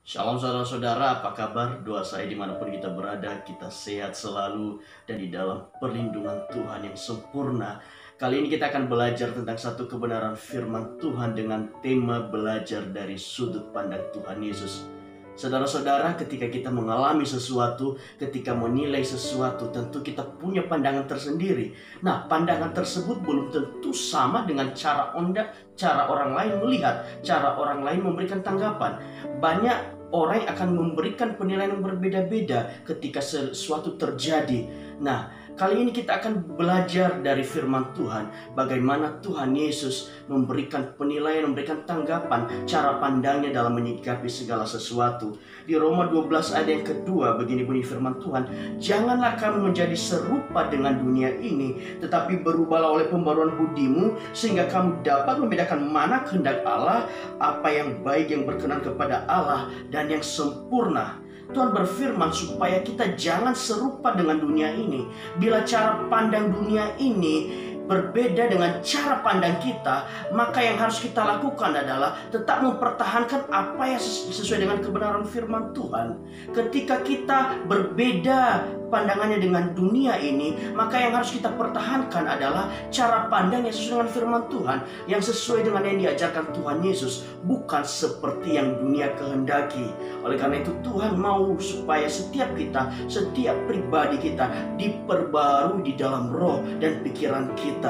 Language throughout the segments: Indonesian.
Shalom saudara-saudara, apa kabar? Doa saya dimanapun kita berada, kita sehat selalu dan di dalam perlindungan Tuhan yang sempurna. Kali ini kita akan belajar tentang satu kebenaran firman Tuhan dengan tema belajar dari sudut pandang Tuhan Yesus. Saudara-saudara, ketika kita mengalami sesuatu, ketika menilai sesuatu, tentu kita punya pandangan tersendiri. Nah, pandangan tersebut belum tentu sama dengan cara orang lain melihat, cara orang lain memberikan tanggapan. Banyak orang yang akan memberikan penilaian yang berbeda-beda ketika sesuatu terjadi. Nah, kali ini kita akan belajar dari firman Tuhan, bagaimana Tuhan Yesus memberikan penilaian, memberikan tanggapan, cara pandangnya dalam menyikapi segala sesuatu. Di Roma 12 ayat yang kedua, begini bunyi firman Tuhan, "Janganlah kamu menjadi serupa dengan dunia ini, tetapi berubahlah oleh pembaruan budimu, sehingga kamu dapat membedakan mana kehendak Allah, apa yang baik, yang berkenan kepada Allah, dan yang sempurna." Tuhan berfirman supaya kita jangan serupa dengan dunia ini. Bila cara pandang dunia ini berbeda dengan cara pandang kita, maka yang harus kita lakukan adalah tetap mempertahankan apa yang sesuai dengan kebenaran firman Tuhan. Ketika kita berbeda pandangannya dengan dunia ini, maka yang harus kita pertahankan adalah cara pandang yang sesuai dengan firman Tuhan, yang sesuai dengan yang diajarkan Tuhan Yesus, bukan seperti yang dunia kehendaki. Oleh karena itu Tuhan mau supaya setiap kita, setiap pribadi kita diperbarui di dalam roh dan pikiran kita.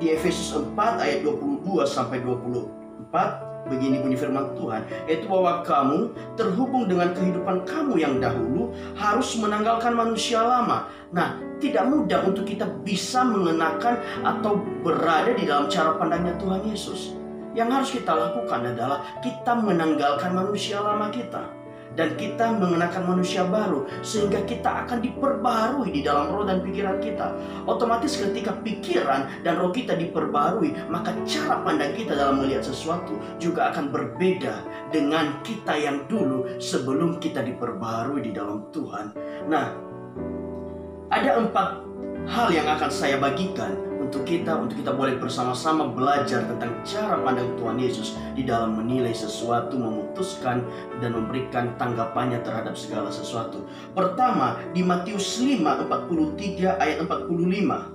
Di Efesus 4 ayat 22 sampai 24 begini bunyi firman Tuhan, yaitu bahwa kamu terhubung dengan kehidupan kamu yang dahulu harus menanggalkan manusia lama. Nah, tidak mudah untuk kita bisa mengenakan atau berada di dalam cara pandangnya Tuhan Yesus. Yang harus kita lakukan adalah kita menanggalkan manusia lama kita dan kita mengenakan manusia baru, sehingga kita akan diperbaharui di dalam roh dan pikiran kita. Otomatis ketika pikiran dan roh kita diperbaharui, maka cara pandang kita dalam melihat sesuatu juga akan berbeda dengan kita yang dulu sebelum kita diperbaharui di dalam Tuhan. Nah, ada 4 hal yang akan saya bagikan untuk kita boleh bersama-sama belajar tentang cara pandang Tuhan Yesus di dalam menilai sesuatu, memutuskan dan memberikan tanggapannya terhadap segala sesuatu. Pertama, di Matius 5:43 ayat 45.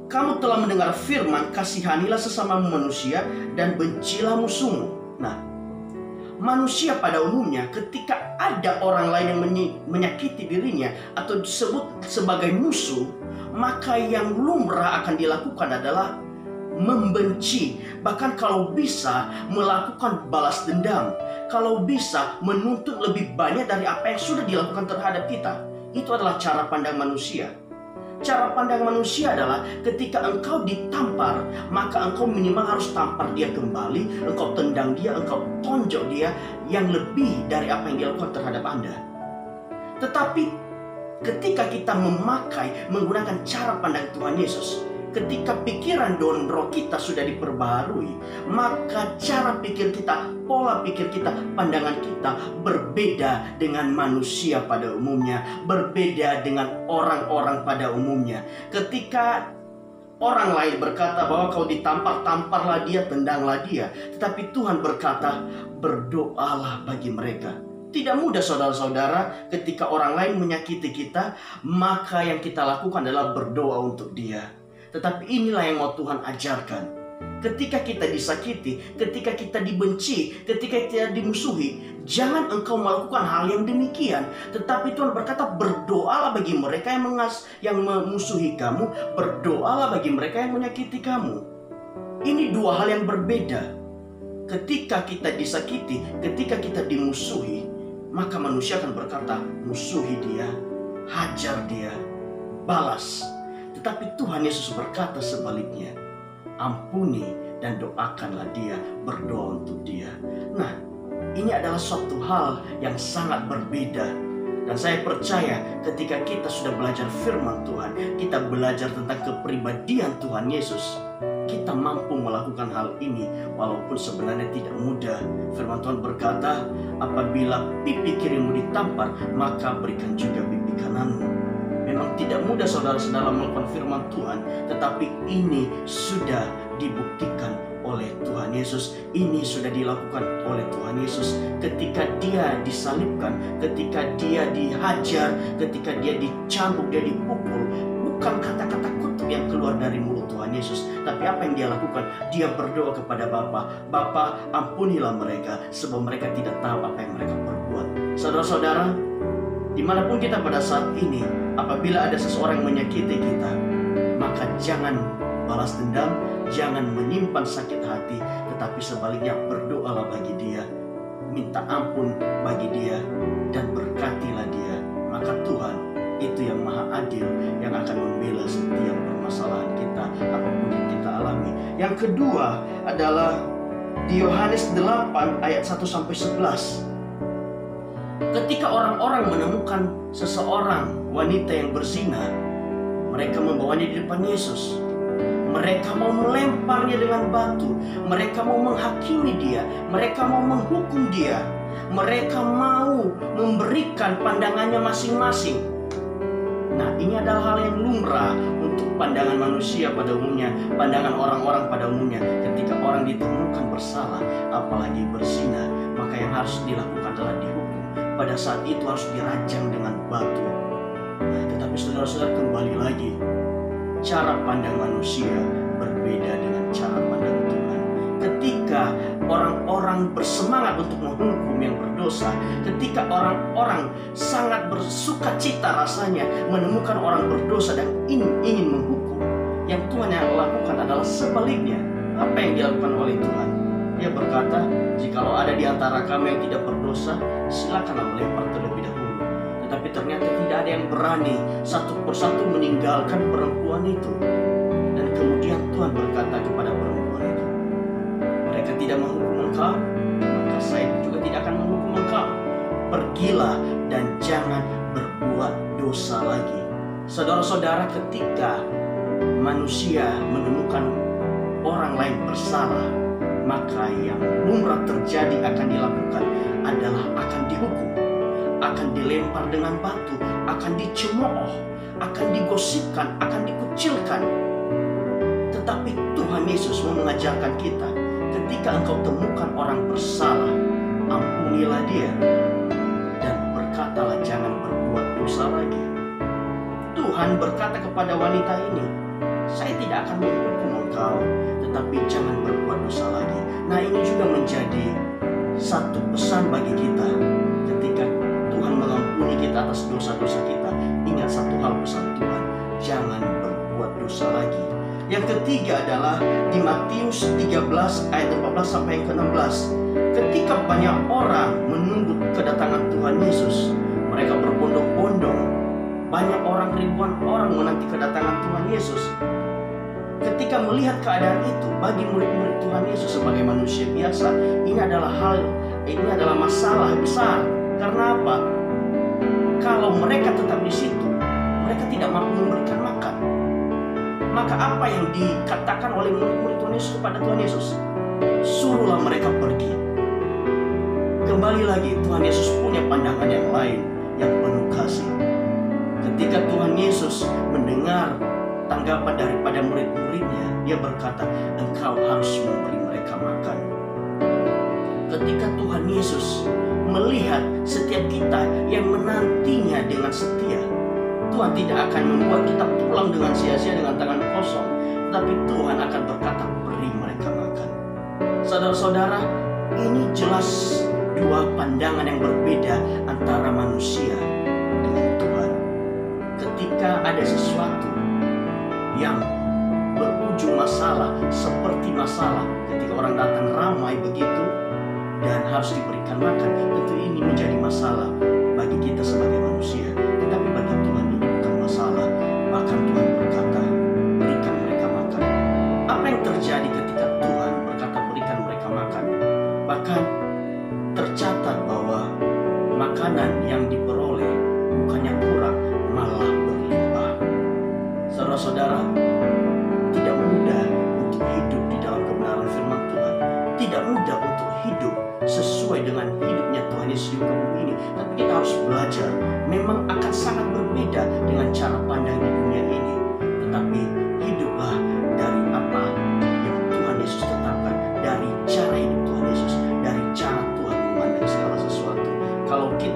"Kamu telah mendengar firman, kasihanilah sesama manusia dan bencilah musuhmu." Nah, manusia pada umumnya ketika ada orang lain yang menyakiti dirinya atau disebut sebagai musuh, maka yang lumrah akan dilakukan adalah membenci, bahkan kalau bisa melakukan balas dendam, kalau bisa menuntut lebih banyak dari apa yang sudah dilakukan terhadap kita. Itu adalah cara pandang manusia. Cara pandang manusia adalah ketika engkau ditampar, maka engkau minimal harus tampar dia kembali, engkau tendang dia, engkau tonjok dia yang lebih dari apa yang dilakukan terhadap Anda. Tetapi ketika kita menggunakan cara pandang Tuhan Yesus, ketika pikiran dan roh kita sudah diperbaharui, maka cara pikir kita, pola pikir kita, pandangan kita berbeda dengan manusia pada umumnya, berbeda dengan orang-orang pada umumnya. Ketika orang lain berkata bahwa kau ditampar, tamparlah dia, tendanglah dia, tetapi Tuhan berkata, berdoalah bagi mereka. Tidak mudah saudara-saudara, ketika orang lain menyakiti kita, maka yang kita lakukan adalah berdoa untuk dia. Tetapi inilah yang mau Tuhan ajarkan. Ketika kita disakiti, ketika kita dibenci, ketika kita dimusuhi, jangan engkau melakukan hal yang demikian. Tetapi Tuhan berkata, berdoalah bagi mereka yang memusuhi kamu, berdoalah bagi mereka yang menyakiti kamu. Ini 2 hal yang berbeda. Ketika kita disakiti, ketika kita dimusuhi, maka manusia akan berkata, musuhi dia, hajar dia, balas. Tetapi Tuhan Yesus berkata sebaliknya, ampuni dan doakanlah dia, berdoa untuk dia. Nah, ini adalah suatu hal yang sangat berbeda. Dan saya percaya ketika kita sudah belajar firman Tuhan, kita belajar tentang kepribadian Tuhan Yesus, kita mampu melakukan hal ini walaupun sebenarnya tidak mudah. Firman Tuhan berkata, apabila pipi kirimu ditampar, maka berikan juga pipi kananmu. Memang tidak mudah saudara-saudara melakukan firman Tuhan, tetapi ini sudah dibuktikan oleh Tuhan Yesus. Ini sudah dilakukan oleh Tuhan Yesus ketika dia disalibkan, ketika dia dihajar, ketika dia dicambuk, dia dipukul. Bukan kata-kata kutuk yang keluar dari mulut Tuhan Yesus, tapi apa yang dia lakukan? Dia berdoa kepada Bapa, Bapa, ampunilah mereka, sebab mereka tidak tahu apa yang mereka perbuat. Saudara-saudara, dimanapun kita pada saat ini, apabila ada seseorang yang menyakiti kita, maka jangan balas dendam, jangan menyimpan sakit hati, tetapi sebaliknya berdoalah bagi dia, minta ampun bagi dia, dan berkatilah dia. Maka Tuhan itu yang maha adil, yang akan membela setiap permasalahan kita, apapun yang kita alami. Yang kedua adalah di Yohanes 8 ayat 1-11. Ketika orang-orang menemukan seseorang wanita yang berzina, mereka membawanya di depan Yesus. Mereka mau melemparnya dengan batu. Mereka mau menghakimi dia. Mereka mau menghukum dia. Mereka mau memberikan pandangannya masing-masing. Nah, ini adalah hal yang lumrah untuk pandangan manusia pada umumnya, pandangan orang-orang pada umumnya. Ketika orang ditemukan bersalah, apalagi berzina, maka yang harus dilakukan adalah dihukum. Pada saat itu harus dirajang dengan batu. Tetapi saudara-saudara, kembali lagi, cara pandang manusia berbeda dengan cara pandang Tuhan. Ketika orang-orang bersemangat untuk menghukum yang berdosa, ketika orang-orang sangat bersuka cita rasanya menemukan orang berdosa dan ingin menghukum, yang Tuhan yang lakukan adalah sebaliknya. Apa yang dilakukan oleh Tuhan? Dia berkata, jikalau ada di antara kamu yang tidak berdosa, silakanlah melempar terlebih dahulu. Tetapi ternyata tidak ada yang berani satu persatu meninggalkan perempuan itu. Dan kemudian Tuhan berkata kepada perempuan itu, mereka tidak menghukum engkau, maka saya juga tidak akan menghukum engkau. Pergilah dan jangan berbuat dosa lagi. Saudara-saudara, ketika manusia menemukan orang lain bersalah, maka yang lumrah terjadi akan dilakukan adalah akan dihukum, akan dilempar dengan batu, akan dicemooh, akan digosipkan, akan dikucilkan. Tetapi Tuhan Yesus mau mengajarkan kita, ketika engkau temukan orang bersalah, ampunilah dia dan berkatalah jangan berbuat dosa lagi. Tuhan berkata kepada wanita ini, saya tidak akan menghukum engkau, tetapi jangan berbuat dosa lagi. Nah, ini juga menjadi satu pesan bagi kita. Ketika Tuhan mengampuni kita atas dosa-dosa kita, ingat satu hal pesan Tuhan, jangan berbuat dosa lagi. Yang ketiga adalah di Matius 13 ayat 14 sampai yang ke-16. Ketika banyak orang menunggu kedatangan Tuhan Yesus, mereka berbondong-bondong, banyak orang, ribuan orang menanti kedatangan Tuhan Yesus. Ketika melihat keadaan itu, bagi murid-murid Tuhan Yesus sebagai manusia biasa, ini adalah masalah besar. Karena apa? Kalau mereka tetap di situ, mereka tidak mampu memberikan makan. Maka apa yang dikatakan oleh murid-murid Tuhan Yesus kepada Tuhan Yesus? Suruhlah mereka pergi. Kembali lagi, Tuhan Yesus punya pandangan yang lain, yang penuh kasih. Ketika Tuhan Yesus mendengar tanggapan daripada murid-muridnya, dia berkata, engkau harus memberi mereka makan. Ketika Tuhan Yesus melihat setiap kita yang menantinya dengan setia, Tuhan tidak akan membuat kita pulang dengan sia-sia dengan tangan kosong, tapi Tuhan akan berkata, beri mereka makan. Saudara-saudara, ini jelas dua pandangan yang berbeda antara manusia dengan Tuhan. Ketika ada sesuatu yang berujung masalah, seperti masalah ketika orang datang ramai begitu dan harus diberikan makan, tentu ini menjadi masalah bagi kita sebagai manusia. Tetapi bagi Tuhan ini bukan masalah. Bahkan Tuhan berkata, berikan mereka makan. Apa yang terjadi ketika Tuhan berkata berikan mereka makan? Bahkan tercatat bahwa makanan yang diperoleh bukannya kurang, malah berlimpah. Saudara-saudara, tidak mudah untuk hidup di dalam kebenaran firman Tuhan. Tidak mudah untuk hidup sesuai dengan hidupnya Tuhan Yesus di bumi ini. Tapi kita harus belajar. Memang akan sangat berbeda dengan cara pandang di dunia ini. Tetapi hiduplah dari apa yang Tuhan Yesus tetapkan.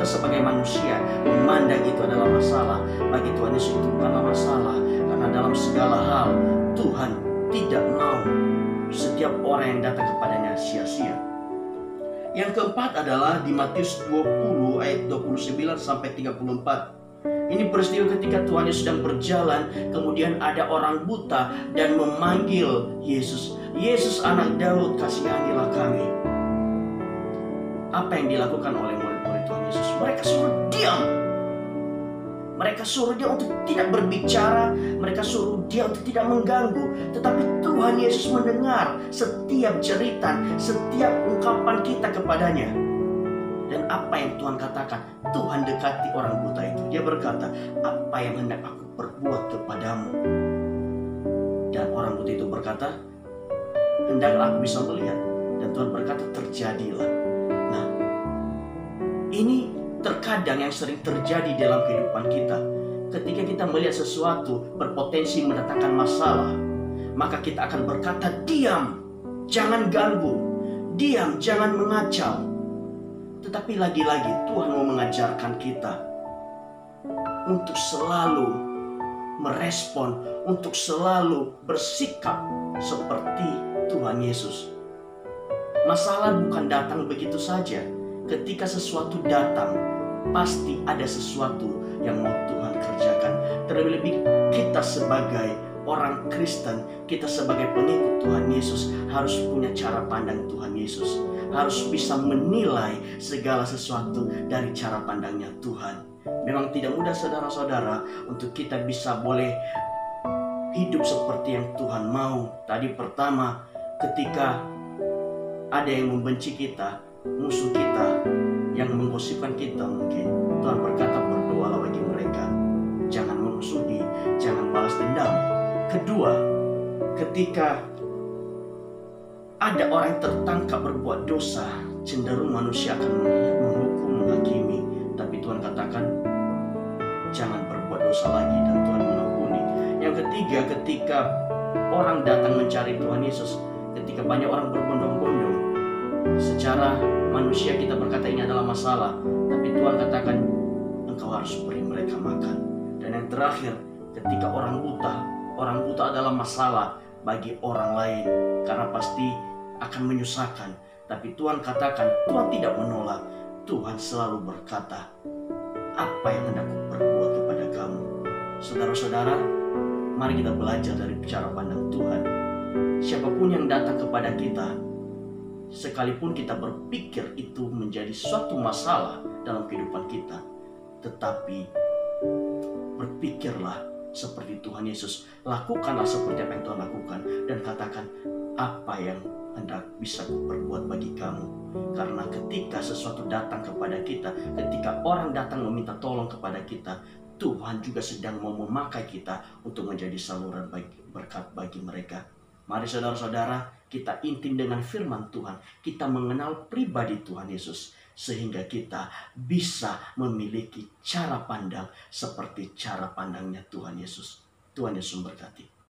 kita sebagai manusia memandang itu adalah masalah, bagi Tuhan Yesus itu bukanlah masalah. Karena dalam segala hal Tuhan tidak mau setiap orang yang datang kepadanya sia-sia. Yang keempat adalah di Matius 20 ayat 29 sampai 34. Ini peristiwa ketika Tuhan Yesus sedang berjalan, kemudian ada orang buta dan memanggil Yesus, "Yesus anak Daud, kasihanilah kami." Apa yang dilakukan oleh murid-murid Tuhan Yesus? Mereka suruh diam. Mereka suruh dia untuk tidak berbicara, mereka suruh dia untuk tidak mengganggu. Tetapi Tuhan Yesus mendengar setiap jeritan, setiap ungkapan kita kepadanya. Dan apa yang Tuhan katakan? Tuhan dekati orang buta itu. Dia berkata, "Apa yang hendak aku perbuat kepadamu?" Dan orang buta itu berkata, "Hendaklah aku bisa melihat." Dan Tuhan berkata, "Terjadilah." Nah, ini terkadang yang sering terjadi dalam kehidupan kita. Ketika kita melihat sesuatu berpotensi mendatangkan masalah, maka kita akan berkata, "Diam, jangan ganggu. Diam, jangan mengacau." Tetapi lagi-lagi Tuhan mau mengajarkan kita untuk selalu merespon, untuk selalu bersikap seperti Tuhan Yesus. Masalah bukan datang begitu saja. Ketika sesuatu datang, pasti ada sesuatu yang mau Tuhan kerjakan. Terlebih-lebih kita sebagai orang Kristen, kita sebagai pengikut Tuhan Yesus harus punya cara pandang Tuhan Yesus. Harus bisa menilai segala sesuatu dari cara pandangnya Tuhan. Memang tidak mudah saudara-saudara untuk kita bisa boleh hidup seperti yang Tuhan mau. Tadi pertama, ketika ada yang membenci kita, musuh kita, yang menggosipkan kita mungkin, Tuhan berkata, "Berdoalah bagi mereka. Jangan memusuhi, jangan balas dendam." Kedua, ketika ada orang yang tertangkap berbuat dosa, cenderung manusia akan menghukum, menghakimi. Tapi Tuhan katakan, jangan berbuat dosa lagi, dan Tuhan mengampuni. Yang ketiga, ketika orang datang mencari Tuhan Yesus, ketika banyak orang berbondong-bondong, secara manusia kita berkata ini adalah masalah, tapi Tuhan katakan, engkau harus beri mereka makan. Dan yang terakhir, ketika orang buta adalah masalah bagi orang lain, karena pasti akan menyusahkan. Tapi Tuhan katakan, Tuhan tidak menolak. Tuhan selalu berkata, "Apa yang hendak aku perbuat kepada kamu?" Saudara-saudara, mari kita belajar dari cara pandang Tuhan. Siapapun yang datang kepada kita, sekalipun kita berpikir itu menjadi suatu masalah dalam kehidupan kita, tetapi berpikirlah seperti Tuhan Yesus. Lakukanlah seperti apa yang Tuhan lakukan, dan katakan, "Apa yang hendak bisa kuperbuat bagi kamu?" Karena ketika sesuatu datang kepada kita, ketika orang datang meminta tolong kepada kita, Tuhan juga sedang mau memakai kita untuk menjadi saluran berkat bagi mereka. Mari saudara-saudara, kita intim dengan firman Tuhan. Kita mengenal pribadi Tuhan Yesus, sehingga kita bisa memiliki cara pandang seperti cara pandangnya Tuhan Yesus. Tuhan Yesus memberkati.